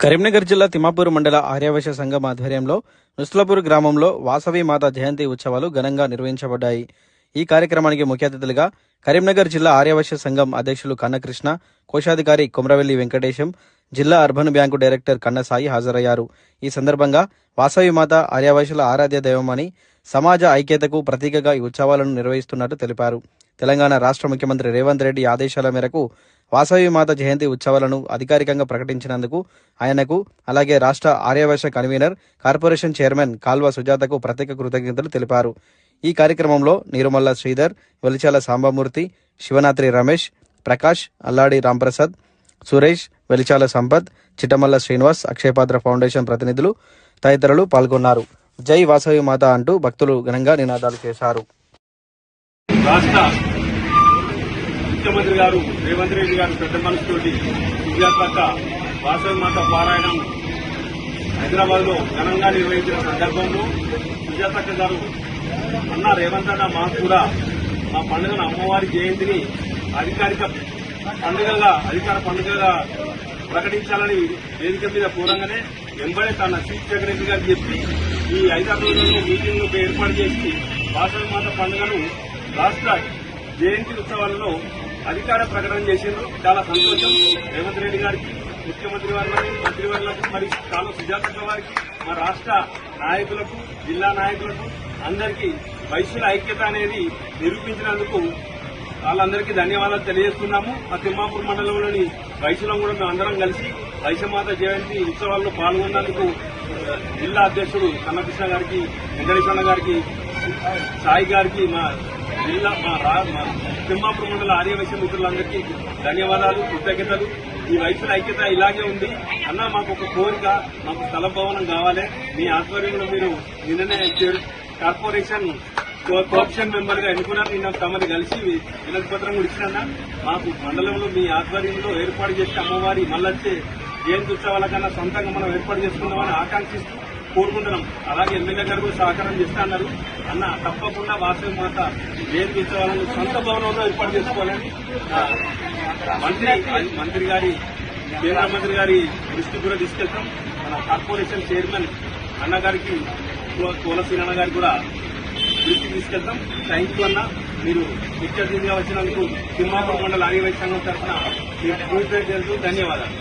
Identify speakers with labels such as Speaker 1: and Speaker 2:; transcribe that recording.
Speaker 1: కరీంనగర్ జిల్లా తిమ్మాపూర్ మండల ఆర్యవైశ్య సంఘం ఆధ్వర్యంలో నుస్లాపూర్ గ్రామంలో వాసవి మాత జయంతి ఉత్సవాలు ఘనంగా నిర్వహించబడ్డాయి. ఈ కార్యక్రమానికి ముఖ్య అతిథులుగా కరీంనగర్ జిల్లా ఆర్యవైశ్య సంఘం అధ్యక్షులు కన్నకృష్ణ, కోశాధికారి కొమరవెల్లి వెంకటేశం, జిల్లా అర్బన్ బ్యాంకు డైరెక్టర్ కన్నసాయి హాజరయ్యారు. ఈ సందర్భంగా వాసవి మాత ఆర్యవైశ్యుల ఆరాధ్య దైవమని, సమాజ ఐక్యతకు ప్రతీకగా ఈ ఉత్సవాలను నిర్వహిస్తున్నట్టు తెలిపారు. తెలంగాణ రాష్ట్ర ముఖ్యమంత్రి రేవంత్ రెడ్డి ఆదేశాల మేరకు వాసవి మాత జయంతి ఉత్సవాలను అధికారికంగా ప్రకటించినందుకు ఆయనకు, అలాగే రాష్ట్ర ఆర్యవైశ్య కన్వీనర్, కార్పొరేషన్ చైర్మన్ కాల్వ సుజాతకు ప్రత్యేక కృతజ్ఞతలు తెలిపారు. ఈ కార్యక్రమంలో నీరుమల్ల శ్రీధర్, వెలిచాల సాంబమూర్తి, శివనాత్రి రమేష్, ప్రకాష్, అల్లాడి రాంప్రసాద్, సురేష్, వెలిచాల సంపత్, చిట్టమల్ల శ్రీనివాస్, అక్షయపాత్ర ఫౌండేషన్ ప్రతినిధులు తదితరులు పాల్గొన్నారు. జై వాసవి మాత అంటూ భక్తులు ఘనంగా నినాదాలు చేశారు.
Speaker 2: రాష్ట్ర ముఖ్యమంత్రి గారు రేవంత్ రెడ్డి గారు పెద్ద మనసుతోటి విద్యాశాఖ వాసవి మాత పారాయణం హైదరాబాద్ లో ఘనంగా నిర్వహించిన సందర్భంలో విద్యాశాఖ గారు అన్న రేవంత్ అన్న మాకు కూడా మా పండుగను అమ్మవారి జయంతిని అధికార పండుగగా ప్రకటించాలని వేదిక మీద పూర్వంగానే వెంబడే తన చీఫ్ సెక్రటరీ గారు చెప్పి ఈ 5-6 రోజుల్లో మీటింగ్ ఏర్పాటు చేసి వాసవి మాత పండుగను రాష్ట్ర జయంతి ఉత్సవాలలో అధికార ప్రకటన చేసిండ్రు. చాలా సంతోషం. రేవంత్ రెడ్డి గారికి, ముఖ్యమంత్రి వారికి, మంత్రివర్లకు, మరి చాలా సుజాత వారికి, మా రాష్ట్ర నాయకులకు, జిల్లా నాయకులకు అందరికీ వైశ్యుల ఐక్యత అనేది నిరూపించినందుకు వాళ్ళందరికీ ధన్యవాదాలు తెలియజేస్తున్నాము. ఆ తిమ్మాపూర్ మండలంలోని వైశ్యులం కూడా మేము అందరం కలిసి వైశ్యమాత జయంతి ఉత్సవాల్లో పాల్గొన్నందుకు జిల్లా అధ్యక్షుడు కన్నకృష్ణ గారికి, వెంకటేశ్వర గారికి, సాయి గారికి, మా తిమ్మాపూర్ మండల ఆర్యవైశ్య మిత్రులందరికీ ధన్యవాదాలు, కృతజ్ఞతలు. ఈ వైశ్యుల ఐక్యత ఇలాగే ఉంది. అన్న మాకు ఒక కోరిక, మాకు స్థల భవనం కావాలి. మీ ఆధ్వర్యంలో మీరు నిన్ననే కార్పొరేషన్ కోఆప్షన్ మెంబర్ గా ఎన్నుకున్నారు. నిన్న తమని కలిసి వినతి పత్రం కూడా ఇచ్చినా మాకు మండలంలో మీ ఆధ్వర్యంలో ఏర్పాటు చేసే అమ్మవారి మళ్ళొచ్చే జయంతి ఉత్సవాల కన్నా సొంతంగా మనం ఏర్పాటు చేసుకుందామని ఆకాంక్షిస్తూ కోరుకుంటున్నాం. అలాగే ఎమ్మెల్యే గారు కూడా సహకారం చేస్తా అన్నారు. అన్న తప్పకుండా వాసవి మాత జయంతి ఉత్సవాలను సొంత భవనంలో ఏర్పాటు చేసుకోవాలని మంత్రి గారి, కేంద్ర మంత్రి గారి దృష్టికి కూడా తీసుకెళ్తాం. మన కార్పొరేషన్ చైర్మన్ అన్నగారికి, కోలసీనన్న గారికి కూడా దృష్టికి తీసుకెళ్తాం. థ్యాంక్ యూ అన్న. మీరు ముఖ్య అతిథిగా వచ్చినందుకు తిమ్మాపూర్ మండల ఆర్యవైశ్య సంఘం తరఫున ధన్యవాదాలు.